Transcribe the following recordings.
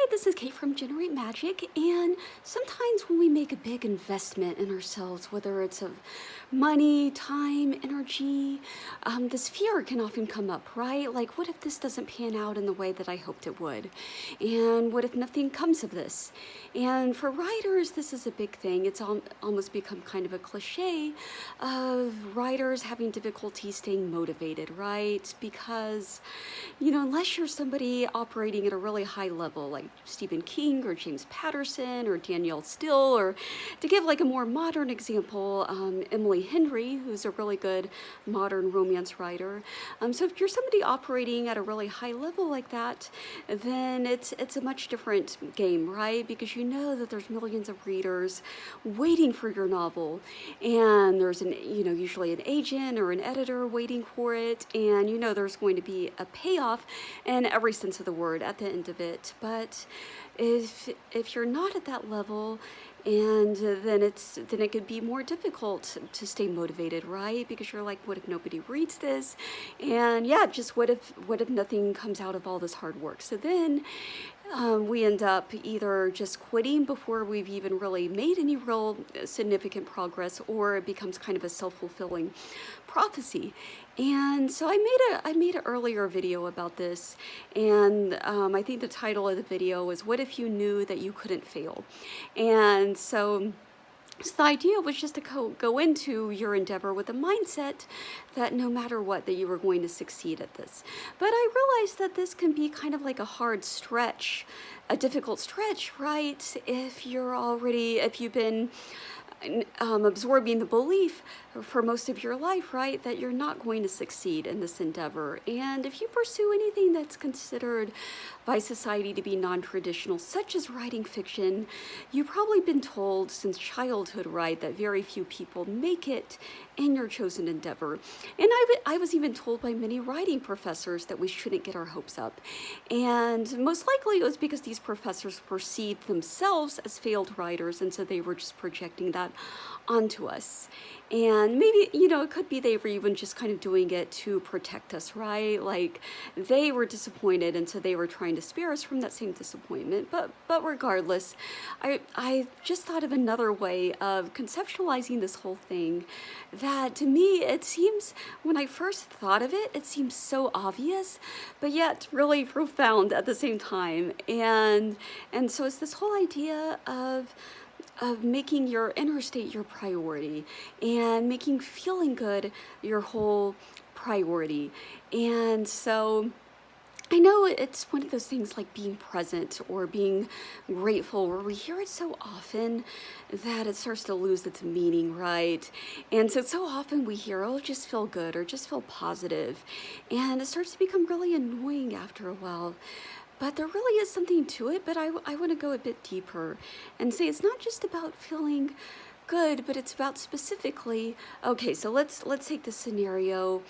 Hi, this is Kate from Generate Magic, and sometimes when we make a big investment in ourselves, whether it's of money, time, energy, this fear can often come up, right? Like, what if this doesn't pan out in the way that I hoped it would? And what if nothing comes of this? And for writers, this is a big thing. It's almost become kind of a cliche of writers having difficulty staying motivated, right? Because, unless you're somebody operating at a really high level, like Stephen King or James Patterson or Danielle Steele, or to give like a more modern example, Emily Henry, who's a really good modern romance writer. So if you're somebody operating at a really high level like that, then it's a much different game, right? Because you know that there's millions of readers waiting for your novel, and there's usually an agent or an editor waiting for it, and there's going to be a payoff in every sense of the word at the end of it. But if you're not at that level, and then it could be more difficult to stay motivated, right? Because you're like, what if nobody reads this? And yeah, just what if nothing comes out of all this hard work? So then we end up either just quitting before we've even really made any real significant progress, or it becomes kind of a self-fulfilling prophecy. And so I made an earlier video about this, and I think the title of the video was "What If You Knew That You Couldn't Fail?" And so the idea was just to go into your endeavor with a mindset that no matter what, that you were going to succeed at this. But I realized that this can be kind of like a hard stretch, a difficult stretch, right? If you've been absorbing the belief for most of your life, right, that you're not going to succeed in this endeavor. And if you pursue anything that's considered by society to be non-traditional, such as writing fiction, you've probably been told since childhood, right, that very few people make it in your chosen endeavor. And I was even told by many writing professors that we shouldn't get our hopes up. And most likely it was because these professors perceived themselves as failed writers, and so they were just projecting that onto us. And maybe, it could be they were even just kind of doing it to protect us, right? Like they were disappointed, and so they were trying to spare us from that same disappointment. But regardless, I just thought of another way of conceptualizing this whole thing that to me, it seems, when I first thought of it, it seems so obvious, but yet really profound at the same time. And so it's this whole idea of making your inner state your priority, and making feeling good your whole priority. And so I know it's one of those things like being present or being grateful, where we hear it so often that it starts to lose its meaning, right? And so often we hear, oh, just feel good or just feel positive. And it starts to become really annoying after a while. But there really is something to it, but I want to go a bit deeper and say it's not just about feeling good, but it's about specifically, okay, so let's take the scenario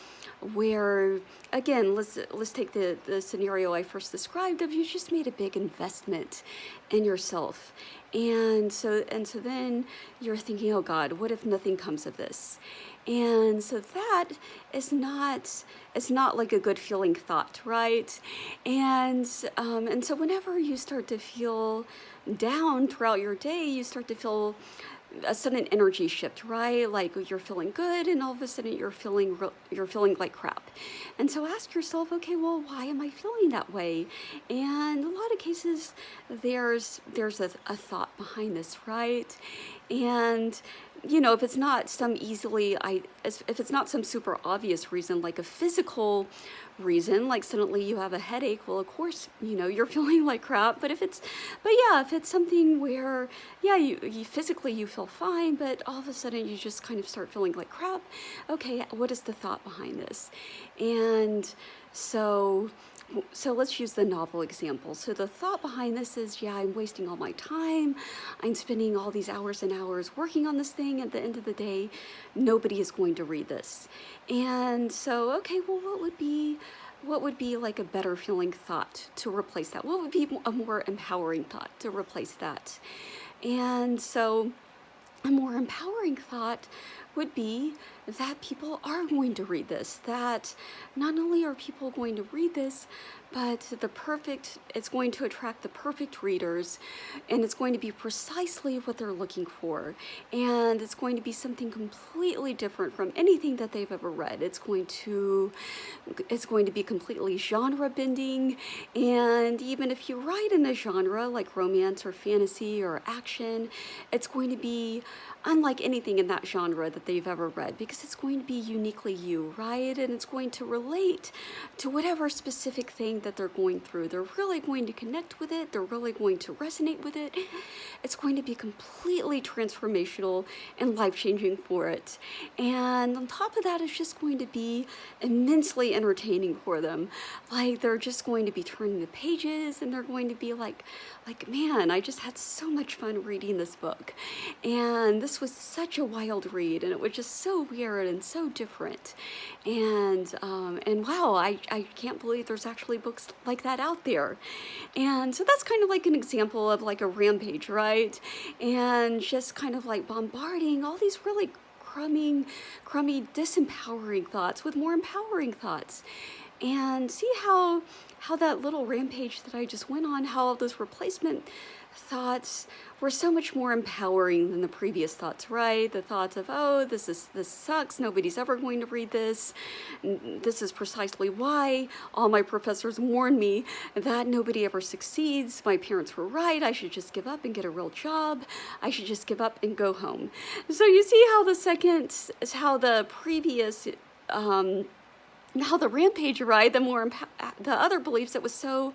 where, again, let's take the scenario I first described of you just made a big investment in yourself. And so then you're thinking, oh God, what if nothing comes of this? And so that is not like a good feeling thought, right? And so whenever you start to feel down throughout your day, you start to feel a sudden energy shift, right? Like you're feeling good, and all of a sudden you're feeling like crap. And so ask yourself, okay, well, why am I feeling that way? And a lot of cases, there's a thought behind this, right? And if it's not some if it's not some super obvious reason, like a physical reason, like suddenly you have a headache, well, of course, you're feeling like crap. But if it's something where, you physically you feel fine, but all of a sudden you just kind of start feeling like crap, okay, what is the thought behind this? And so let's use the novel example. So the thought behind this is, I'm wasting all my time. I'm spending all these hours and hours working on this thing. At the end of the day, nobody is going to read this. And so, okay, well, what would be like a better feeling thought to replace that? What would be a more empowering thought to replace that? And so a more empowering thought would be that people are going to read this, that not only are people going to read this, but it's going to attract the perfect readers, and it's going to be precisely what they're looking for. And it's going to be something completely different from anything that they've ever read. It's going to be completely genre bending. And even if you write in a genre like romance or fantasy or action, it's going to be unlike anything in that genre that they've ever read, because it's going to be uniquely you, right? And it's going to relate to whatever specific thing that they're going through. They're really going to connect with it. They're really going to resonate with it. It's going to be completely transformational and life-changing for it. And on top of that, it's just going to be immensely entertaining for them. Like, they're just going to be turning the pages, and they're going to be like, man, I just had so much fun reading this book. And this was such a wild read, and it was just so weird and so different. And wow, I can't believe there's actually books like that out there. And so that's kind of like an example of like a rampage, right? And just kind of like bombarding all these really crummy, disempowering thoughts with more empowering thoughts. And see how that little rampage that I just went on, how those replacement thoughts were so much more empowering than the previous thoughts, right? The thoughts of, oh, this sucks, nobody's ever going to read this. This is precisely why all my professors warned me that nobody ever succeeds. My parents were right. I should just give up and get a real job. I should just give up and go home. So you see how the previous how the rampage, right, the other beliefs, it was so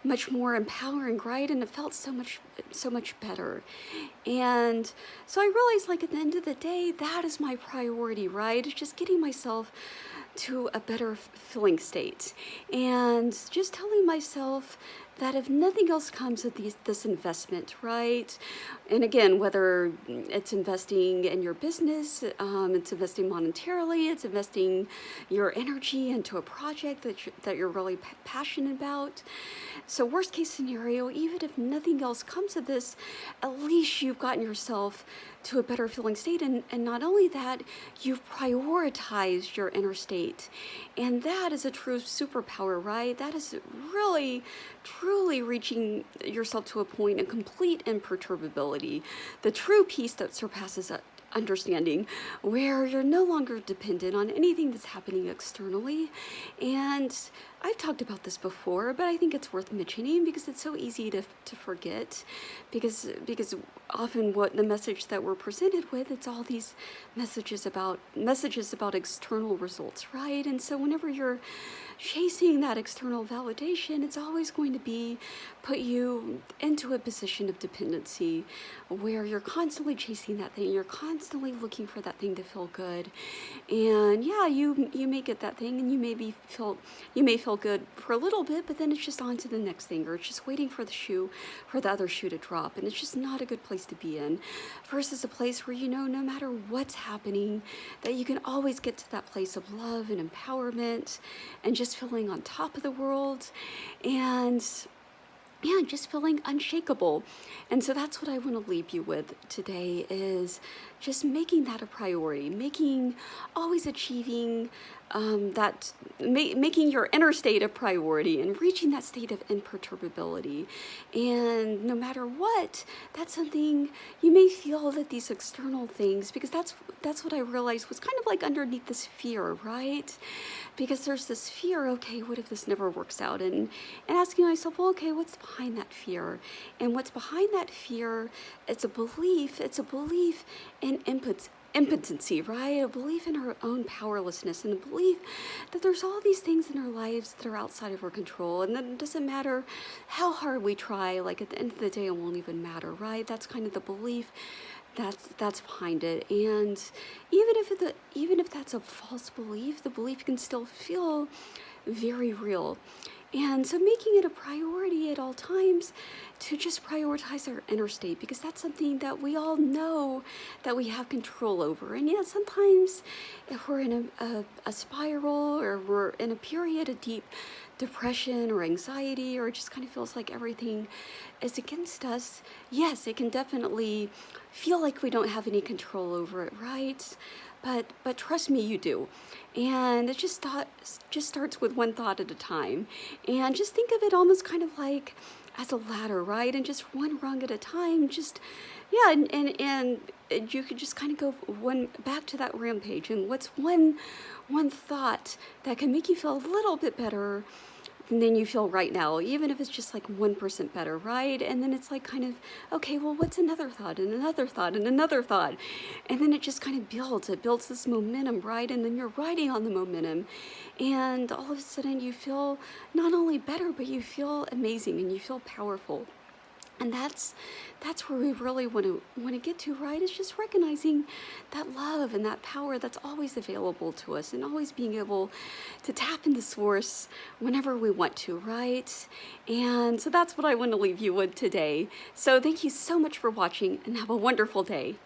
much more empowering, right? And it felt so much better. And so I realized, like, at the end of the day, that is my priority, right? It's just getting myself to a better feeling state, and just telling myself that if nothing else comes of this investment, right? And again, whether it's investing in your business, it's investing monetarily, it's investing your energy into a project that you're really passionate about. So worst case scenario, even if nothing else comes of this, at least you've gotten yourself to a better feeling state. And not only that, you've prioritized your inner state. And that is a true superpower, right? That is really, truly reaching yourself to a point of complete imperturbability, the true peace that surpasses understanding, where you're no longer dependent on anything that's happening externally. And I've talked about this before, but I think it's worth mentioning because it's so easy to forget, because often what the message that we're presented with, it's all these messages about external results, right? And so whenever you're chasing that external validation, it's always going to put you into a position of dependency, where you're constantly chasing that thing, you're constantly looking for that thing to feel good. And yeah, you may get that thing, and you may feel good for a little bit, but then it's just on to the next thing, or it's just waiting for the other shoe to drop, and it's just not a good place to be in. Versus a place where, no matter what's happening, that you can always get to that place of love and empowerment, and just feeling on top of the world, and just feeling unshakable. And so that's what I want to leave you with today, is just making that a priority, always achieving making your inner state a priority, and reaching that state of imperturbability. And no matter what, that's something you may feel that these external things, because that's what I realized was kind of like underneath this fear, right? Because there's this fear, okay, what if this never works out? And asking myself, well, okay, what's behind that fear? And what's behind that fear, it's a belief in impotency, right? A belief in our own powerlessness, and a belief that there's all these things in our lives that are outside of our control, and then it doesn't matter how hard we try, like at the end of the day, it won't even matter, right? That's kind of the belief that's behind it. And even if that's a false belief, the belief can still feel very real. And so making it a priority at all times to just prioritize our inner state, because that's something that we all know that we have control over. And yeah, sometimes if we're in a spiral, or we're in a period of deep depression or anxiety, or it just kind of feels like everything is against us, yes, it can definitely feel like we don't have any control over it, right? but trust me, you do. And it just starts with one thought at a time. And just think of it almost kind of like as a ladder, right? And just one rung at a time, just, yeah, and you could just kind of go one back to that rampage. And what's one thought that can make you feel a little bit better than you feel right now, even if it's just like 1% better, right? And then it's like kind of, okay, well, what's another thought and another thought and another thought? And then it just kind of builds. It builds this momentum, right? And then you're riding on the momentum. And all of a sudden you feel not only better, but you feel amazing and you feel powerful. And that's where we really want to get to, right? It's just recognizing that love and that power that's always available to us, and always being able to tap into source whenever we want to, right? And so that's what I want to leave you with today. So thank you so much for watching, and have a wonderful day.